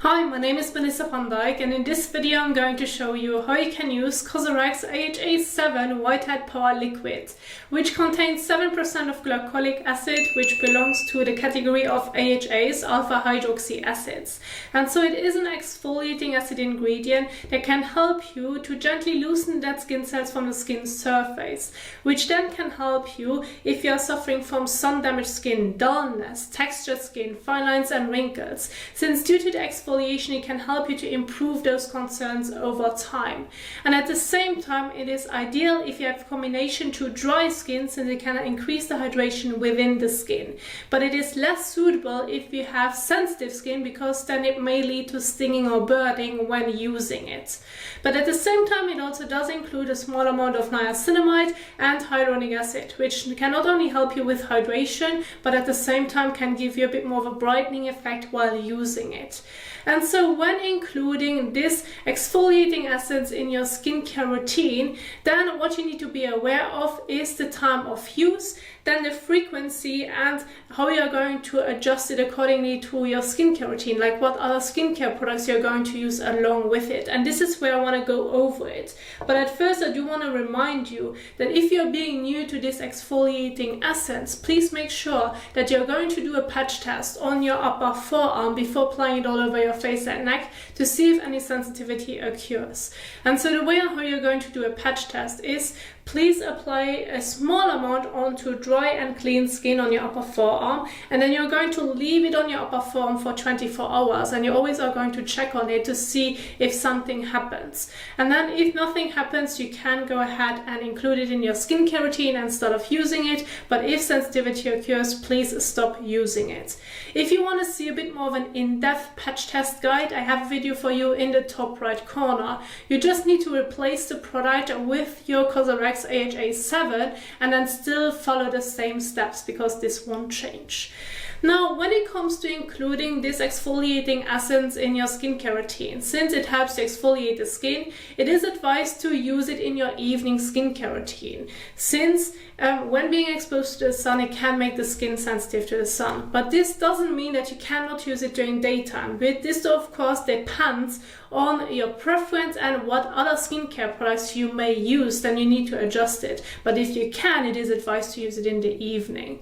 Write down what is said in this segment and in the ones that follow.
Hi, my name is Melissa van Dijk, and in this video I'm going to show you how you can use COSRX AHA 7 Whitehead Power Liquid, which contains 7% of glycolic acid, which belongs to the category of AHAs, alpha hydroxy acids. And so it is an exfoliating acid ingredient that can help you to gently loosen dead skin cells from the skin surface, which then can help you if you are suffering from sun-damaged skin, dullness, textured skin, fine lines and wrinkles, since due to the exfoliation it can help you to improve those concerns over time. And at the same time, it is ideal if you have a combination to dry skin, since it can increase the hydration within the skin. But it is less suitable if you have sensitive skin, because then it may lead to stinging or burning when using it. But at the same time, it also does include a small amount of niacinamide and hyaluronic acid, which can not only help you with hydration, but at the same time can give you a bit more of a brightening effect while using it. And so when including these exfoliating acids in your skincare routine, then what you need to be aware of is the time of use, then the frequency, and how you're going to adjust it accordingly to your skincare routine, like what other skincare products you're going to use along with it. And this is where I want to go over it. But at first I do want to remind you that if you're being new to this exfoliating essence, please make sure that you're going to do a patch test on your upper forearm before applying it all over your face and neck to see if any sensitivity occurs. And so the way how you're going to do a patch test is, please apply a small amount onto dry and clean skin on your upper forearm, and then you're going to leave it on your upper forearm for 24 hours, and you always are going to check on it to see if something happens. And then if nothing happens, you can go ahead and include it in your skincare routine and start off using it, but if sensitivity occurs, please stop using it. If you want to see a bit more of an in-depth patch test guide, I have a video for you in the top right corner. You just need to replace the product with your COSRX AHA 7 and then still follow the same steps, because this won't change. Now, when it comes to including this exfoliating essence in your skincare routine, since it helps to exfoliate the skin, it is advised to use it in your evening skincare routine, since when being exposed to the sun, it can make the skin sensitive to the sun. But this doesn't mean that you cannot use it during daytime. But this, of course, depends on your preference and what other skincare products you may use. Then you need to adjust it. But if you can, it is advised to use it in the evening.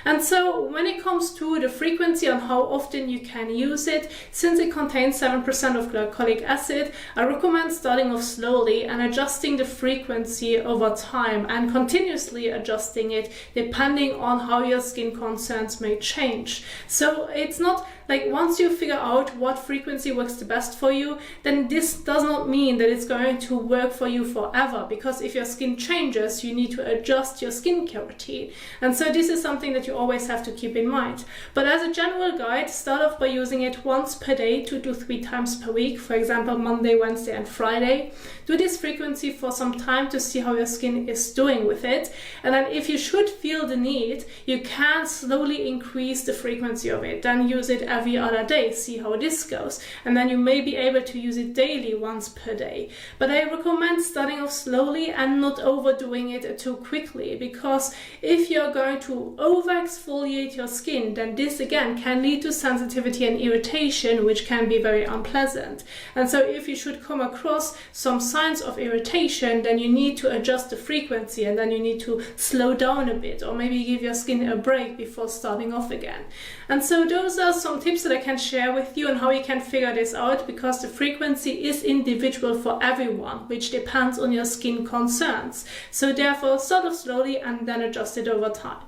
And so when it comes to the frequency on how often you can use it, since it contains 7% of glycolic acid, I recommend starting off slowly and adjusting the frequency over time, and continuously adjusting it depending on how your skin concerns may change. So it's not like once you figure out what frequency works the best for you, then this does not mean that it's going to work for you forever, because if your skin changes, you need to adjust your skincare routine. And so this is something that you always have to keep in mind. But as a general guide, start off by using it once per day, 2 to 3 times per week, for example Monday, Wednesday and Friday. Do this frequency for some time to see how your skin is doing with it, and then if you should feel the need, you can slowly increase the frequency of it. Then use it every other day, see how this goes, and then you may be able to use it daily, once per day. But I recommend starting off slowly and not overdoing it too quickly, because if you're going to over exfoliate your skin, then this again can lead to sensitivity and irritation, which can be very unpleasant. And so if you should come across some signs of irritation, then you need to adjust the frequency, and then you need to slow down a bit, or maybe give your skin a break before starting off again. And so those are some tips that I can share with you on how you can figure this out, because the frequency is individual for everyone, which depends on your skin concerns. So therefore, start off slowly and then adjust it over time.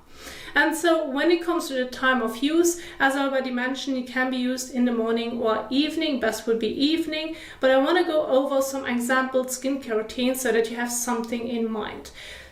And so when it comes to the time of use, as I already mentioned, it can be used in the morning or evening. Best would be evening, but I want to go over some example skincare routines so that you have something in mind.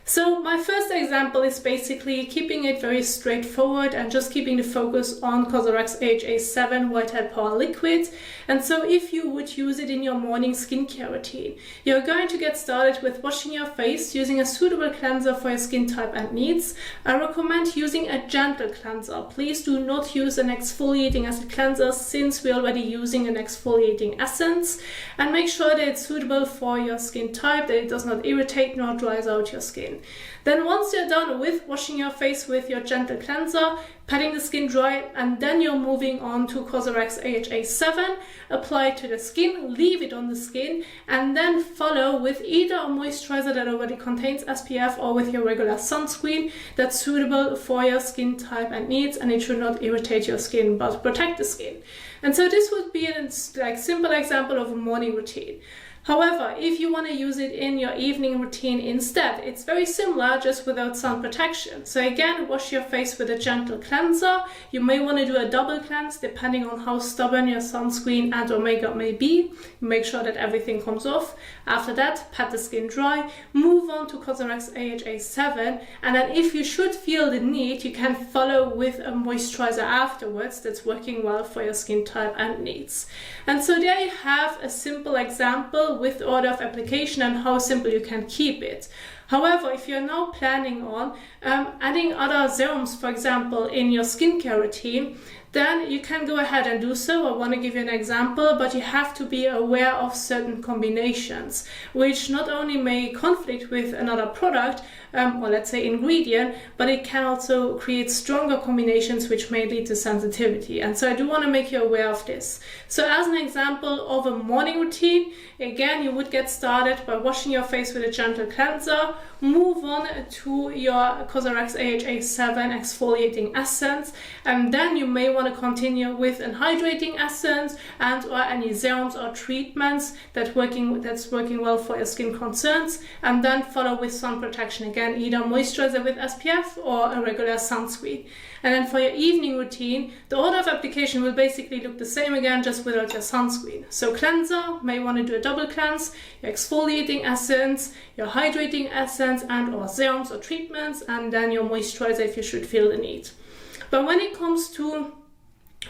So my first example is basically keeping it very straightforward and just keeping the focus on COSRX AHA 7 Whitehead Power Liquid. And so if you would use it in your morning skincare routine, you're going to get started with washing your face using a suitable cleanser for your skin type and needs. I recommend using a gentle cleanser. Please do not use an exfoliating acid cleanser, since we're already using an exfoliating essence. And make sure that it's suitable for your skin type, that it does not irritate nor dries out your skin. skin. Then once you're done with washing your face with your gentle cleanser, patting the skin dry, and then you're moving on to COSRX AHA 7, apply it to the skin, leave it on the skin, and then follow with either a moisturizer that already contains SPF or with your regular sunscreen that's suitable for your skin type and needs, and it should not irritate your skin but protect the skin. And so this would be a simple example of a morning routine. However, if you want to use it in your evening routine instead, it's very similar, just without sun protection. So again, wash your face with a gentle cleanser. You may want to do a double cleanse depending on how stubborn your sunscreen and or makeup may be. Make sure that everything comes off. After that, pat the skin dry, move on to COSRX AHA 7, and then if you should feel the need, you can follow with a moisturizer afterwards that's working well for your skin type and needs. And so there you have a simple example with order of application and how simple you can keep it. However, if you're now planning on adding other serums, for example, in your skincare routine, then you can go ahead and do so. I want to give you an example, but you have to be aware of certain combinations, which not only may conflict with another product, or let's say ingredient, but it can also create stronger combinations which may lead to sensitivity. And so I do want to make you aware of this. So as an example of a morning routine, again, you would get started by washing your face with a gentle cleanser, move on to your COSRX AHA 7 exfoliating essence, and then you may want to continue with an hydrating essence and or any serums or treatments that's working well for your skin concerns, and then follow with sun protection, again either moisturizer with SPF or a regular sunscreen. And then for your evening routine, the order of application will basically look the same again, just without your sunscreen. So cleanser, may want to do a double cleanse, your exfoliating essence, your hydrating essence and or serums or treatments, and then your moisturizer if you should feel the need. But when it comes to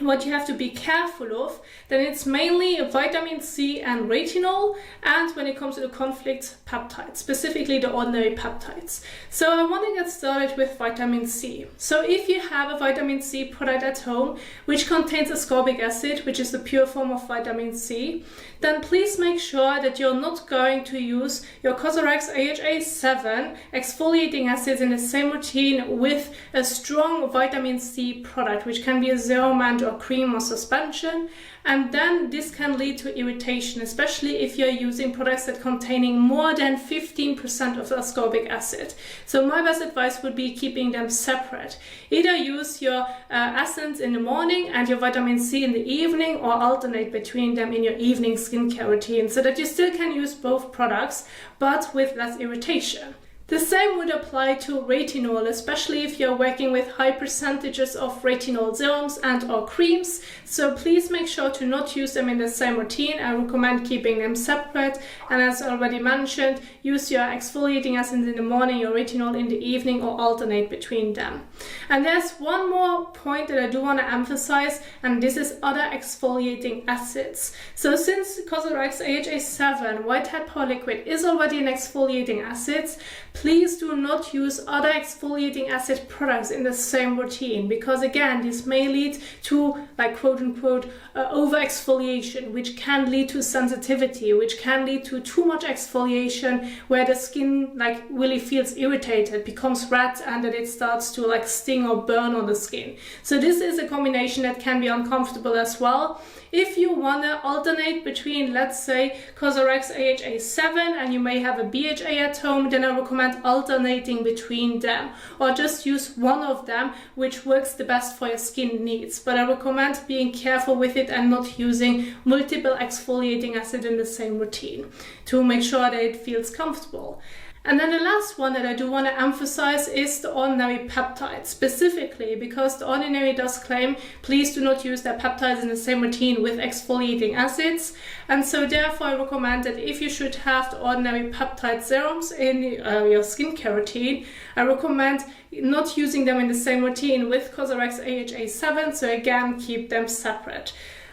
what you have to be careful of, then it's mainly vitamin C and retinol, and when it comes to the conflict, peptides, specifically the ordinary peptides. So I want to get started with vitamin C. So if you have a vitamin C product at home which contains ascorbic acid, which is the pure form of vitamin C, then please make sure that you're not going to use your COSRX AHA 7 exfoliating acids in the same routine with a strong vitamin C product, which can be a serum and or cream or suspension, and then this can lead to irritation, especially if you're using products that containing more than 15% of ascorbic acid. So my best advice would be keeping them separate. Either use your essence in the morning and your vitamin C in the evening, or alternate between them in your evening skincare routine so that you still can use both products but with less irritation. The same would apply to retinol, especially if you're working with high percentages of retinol serums and or creams. So please make sure to not use them in the same routine. I recommend keeping them separate. And as already mentioned, use your exfoliating essence in the morning, your retinol in the evening, or alternate between them. And there's one more point that I do want to emphasize, and this is other exfoliating acids. So since COSRX AHA 7 Whitehead Power Liquid is already an exfoliating acid, please do not use other exfoliating acid products in the same routine, because again, this may lead to, like, quote unquote over exfoliation, which can lead to sensitivity, which can lead to too much exfoliation where the skin like really feels irritated, becomes red, and that it starts to like sting or burn on the skin. So this is a combination that can be uncomfortable as well. If you want to alternate between, let's say, COSRX AHA 7 and you may have a BHA at home, then I recommend alternating between them, or just use one of them which works the best for your skin needs. But I recommend being careful with it and not using multiple exfoliating acid in the same routine to make sure that it feels comfortable. And then the last one that I do want to emphasize is the ordinary peptides, specifically because the ordinary does claim please do not use their peptides in the same routine with exfoliating acids. And so therefore I recommend that if you should have the ordinary peptide serums in your skincare routine, I recommend not using them in the same routine with COSRX AHA 7, so again, keep them separate.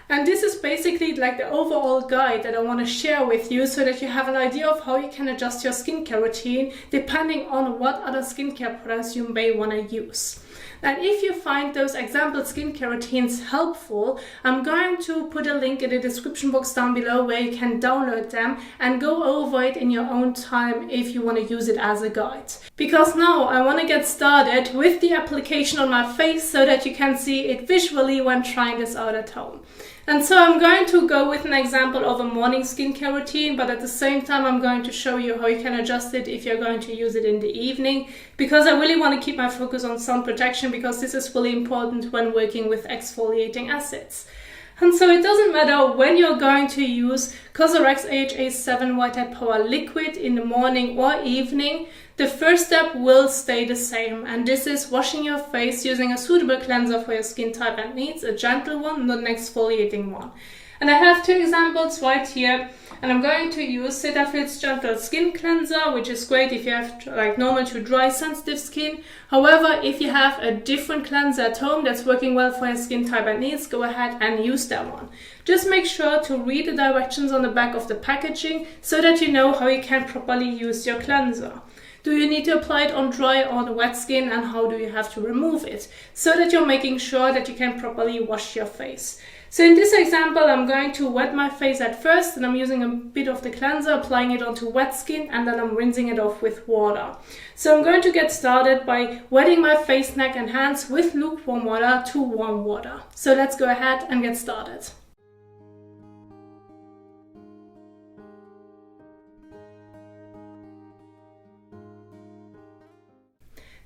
And this is basically like the overall guide that I want to share with you so that you have an idea of how you can adjust your skincare routine depending on what other skincare products you may want to use. And if you find those example skincare routines helpful, I'm going to put a link in the description box down below where you can download them and go over it in your own time if you want to use it as a guide. Because now I want to get started with the application on my face so that you can see it visually when trying this out at home. And so I'm going to go with an example of a morning skincare routine, but at the same time I'm going to show you how you can adjust it if you're going to use it in the evening, because I really want to keep my focus on sun protection, because this is really important when working with exfoliating acids. And so it doesn't matter when you're going to use COSRX AHA 7 Whitehead Power Liquid in the morning or evening, the first step will stay the same, and this is washing your face using a suitable cleanser for your skin type and needs, a gentle one, not an exfoliating one. And I have two examples right here, and I'm going to use Cetaphil's Gentle Skin Cleanser, which is great if you have like normal to dry sensitive skin. However, if you have a different cleanser at home that's working well for your skin type and needs, go ahead and use that one. Just make sure to read the directions on the back of the packaging so that you know how you can properly use your cleanser. Do you need to apply it on dry or wet skin, and how do you have to remove it, so that you're making sure that you can properly wash your face. So in this example, I'm going to wet my face at first, and I'm using a bit of the cleanser, applying it onto wet skin, and then I'm rinsing it off with water. So I'm going to get started by wetting my face, neck and hands with lukewarm water to warm water. So let's go ahead and get started.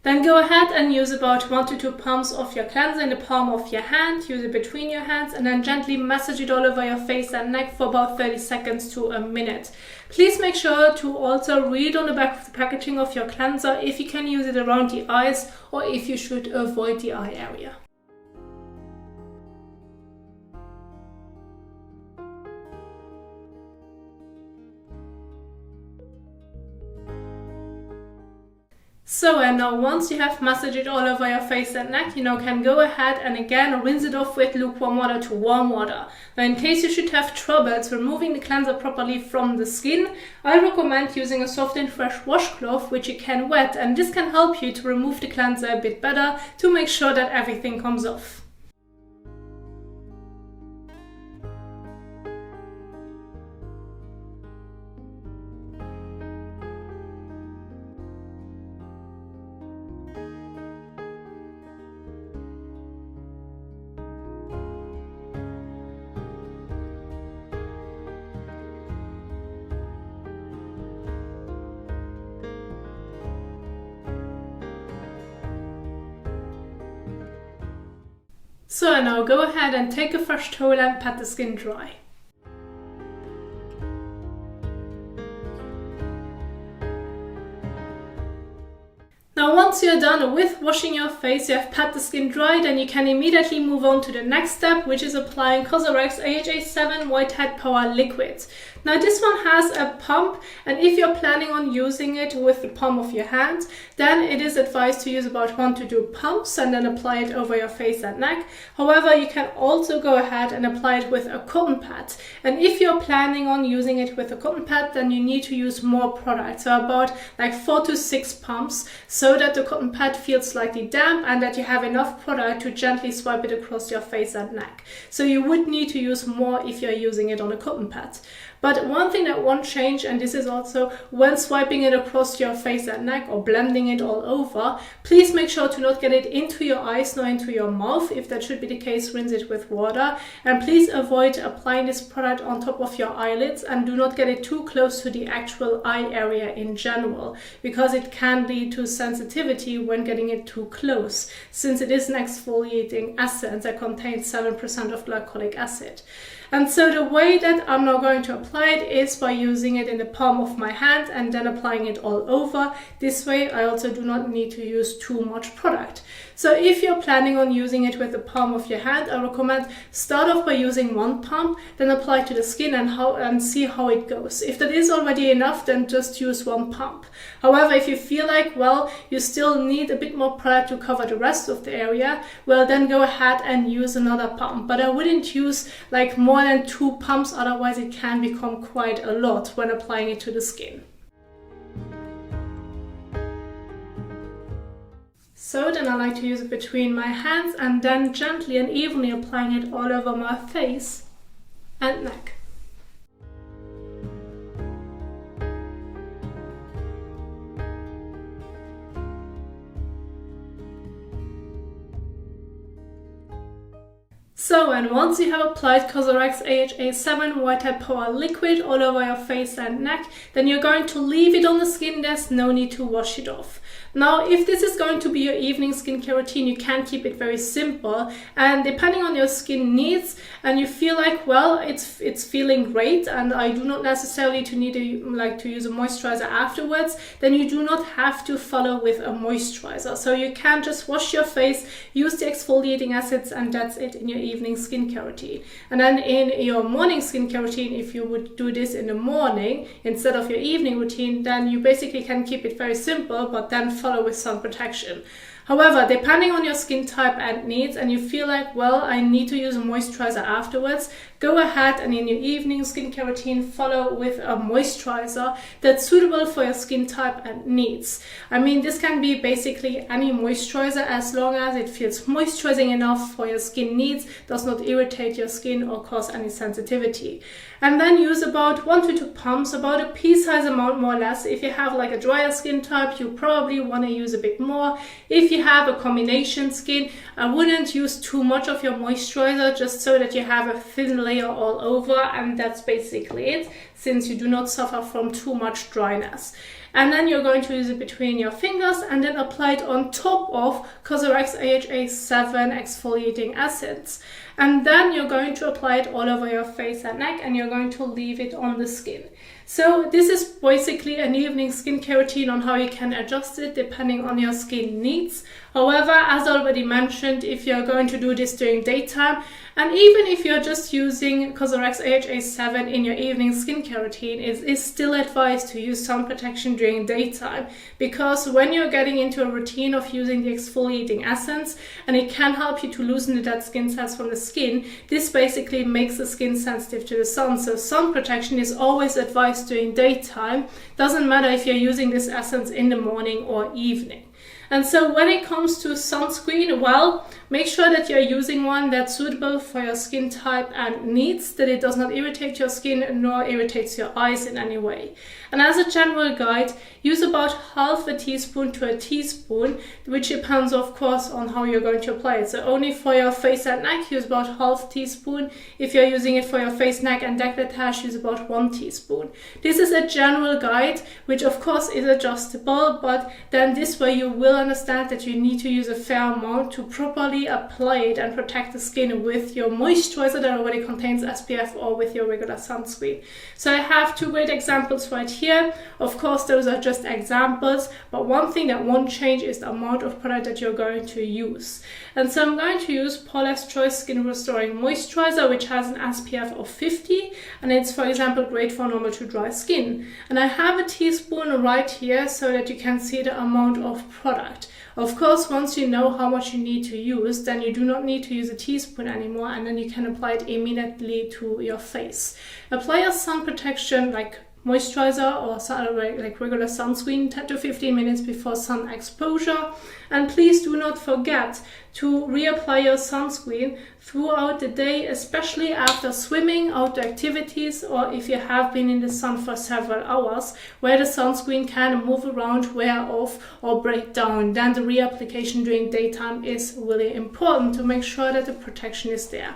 Then go ahead and use about 1 to 2 pumps of your cleanser in the palm of your hand, use it between your hands, and then gently massage it all over your face and neck for about 30 seconds to a minute. Please make sure to also read on the back of the packaging of your cleanser if you can use it around the eyes or if you should avoid the eye area. So, and now once you have massaged it all over your face and neck, you now can go ahead and again rinse it off with lukewarm water to warm water. Now, in case you should have troubles removing the cleanser properly from the skin, I recommend using a soft and fresh washcloth which you can wet, and this can help you to remove the cleanser a bit better to make sure that everything comes off. So now go ahead and take a fresh towel and pat the skin dry. Now once you're done with washing your face, you have pat the skin dry, then you can immediately move on to the next step, which is applying COSRX AHA 7 Whitehead Power Liquid. Now this one has a pump, and if you're planning on using it with the palm of your hand, then it is advised to use about 1 to 2 pumps and then apply it over your face and neck. However, you can also go ahead and apply it with a cotton pad. And if you're planning on using it with a cotton pad, then you need to use more product, so about like 4 to 6 pumps, so that the cotton pad feels slightly damp and that you have enough product to gently swipe it across your face and neck. So you would need to use more if you're using it on a cotton pad. But one thing that won't change, and this is also when swiping it across your face and neck or blending it all over, please make sure to not get it into your eyes nor into your mouth. If that should be the case, rinse it with water. And please avoid applying this product on top of your eyelids, and do not get it too close to the actual eye area in general, because it can lead to sensitivity when getting it too close, since it is an exfoliating essence that contains 7% of glycolic acid. And so the way that I'm now going to apply it is by using it in the palm of my hand and then applying it all over. This way I also do not need to use too much product. So if you're planning on using it with the palm of your hand, I recommend start off by using 1 pump, then apply to the skin and see how it goes. If that is already enough, then just use 1 pump. However, if you feel like, well, you still need a bit more product to cover the rest of the area, well, then go ahead and use another pump. But I wouldn't use like more than 2 pumps, otherwise it can become quite a lot when applying it to the skin. So then I like to use it between my hands and then gently and evenly applying it all over my face and neck. So, and once you have applied COSRX AHA 7 Whitehead Power Liquid all over your face and neck, then you're going to leave it on the skin. There's no need to wash it off. Now, if this is going to be your evening skincare routine, you can keep it very simple, and depending on your skin needs, and you feel like, well, it's feeling great, and I do not necessarily need to use a moisturizer afterwards, then you do not have to follow with a moisturizer. So you can just wash your face, use the exfoliating acids, and that's it in your evening skincare routine. And then in your morning skincare routine, if you would do this in the morning instead of your evening routine, then you basically can keep it very simple, but then follow with sun protection. However, depending on your skin type and needs, and you feel like, well, I need to use a moisturizer afterwards, go ahead and in your evening skincare routine follow with a moisturizer that's suitable for your skin type and needs. I mean, this can be basically any moisturizer as long as it feels moisturizing enough for your skin needs, does not irritate your skin or cause any sensitivity. And then use about 1 to 2 pumps, about a pea-size amount more or less. If you have like a drier skin type, you probably want to use a bit more. If you have a combination skin, I wouldn't use too much of your moisturizer, just so that you have a thin layer all over, and that's basically it, since you do not suffer from too much dryness. And then you're going to use it between your fingers and then apply it on top of COSRX AHA 7 exfoliating acids. And then you're going to apply it all over your face and neck, and you're going to leave it on the skin. So this is basically an evening skincare routine on how you can adjust it depending on your skin needs. However, as already mentioned, if you're going to do this during daytime, and even if you're just using COSRX AHA 7 in your evening skincare routine, it is still advised to use sun protection during daytime, because when you're getting into a routine of using the exfoliating essence, and it can help you to loosen the dead skin cells from the skin, this basically makes the skin sensitive to the sun. So sun protection is always advised during daytime. Doesn't matter if you're using this essence in the morning or evening. And so when it comes to sunscreen, well, make sure that you're using one that's suitable for your skin type and needs, that it does not irritate your skin nor irritates your eyes in any way. And as a general guide, use about half a teaspoon to a teaspoon, which depends of course on how you're going to apply it. So only for your face and neck, use about half teaspoon. If you're using it for your face, neck and décolletage, use about 1 teaspoon. This is a general guide, which of course is adjustable, but then this way you will understand that you need to use a fair amount to properly apply it and protect the skin with your moisturizer that already contains SPF or with your regular sunscreen. So I have 2 great examples right here. Of course, those are just examples, but one thing that won't change is the amount of product that you're going to use. And so I'm going to use Paula's Choice Skin Restoring Moisturizer, which has an SPF of 50, and it's, for example, great for normal to dry skin. And I have a teaspoon right here so that you can see the amount of product. Of course, once you know how much you need to use, then you do not need to use a teaspoon anymore, and then you can apply it immediately to your face. Apply a sun protection like moisturizer or like regular sunscreen 10 to 15 minutes before sun exposure. And please do not forget to reapply your sunscreen throughout the day, especially after swimming, outdoor activities, or if you have been in the sun for several hours, where the sunscreen can move around, wear off, or break down. Then the reapplication during daytime is really important to make sure that the protection is there.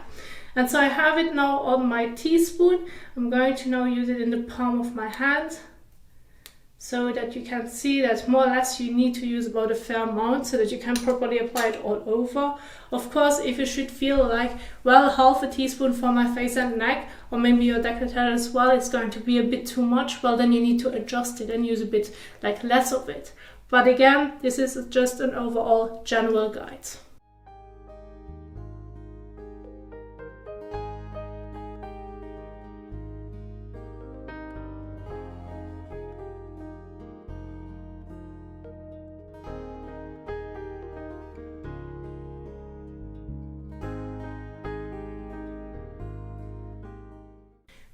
And so I have it now on my teaspoon. I'm going to now use it in the palm of my hand so that you can see that more or less you need to use about a fair amount so that you can properly apply it all over. Of course, if you should feel like, well, half a teaspoon for my face and neck, or maybe your décolleté as well, it's going to be a bit too much, well, then you need to adjust it and use a bit like less of it. But again, this is just an overall general guide.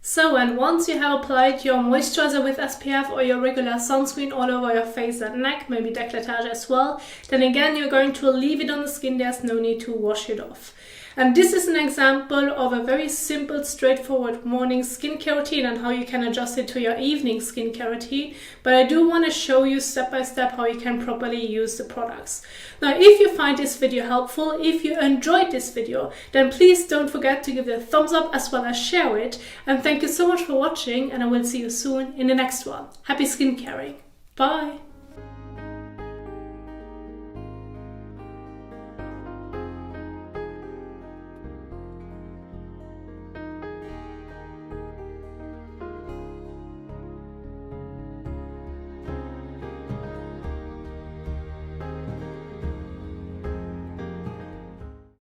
So, and once you have applied your moisturizer with SPF or your regular sunscreen all over your face and neck, maybe décolletage as well, then again you're going to leave it on the skin. There's no need to wash it off. And this is an example of a very simple, straightforward morning skincare routine and how you can adjust it to your evening skincare routine. But I do want to show you step by step how you can properly use the products. Now, if you find this video helpful, if you enjoyed this video, then please don't forget to give it a thumbs up as well as share it. And thank you so much for watching, and I will see you soon in the next one. Happy skincaring. Bye.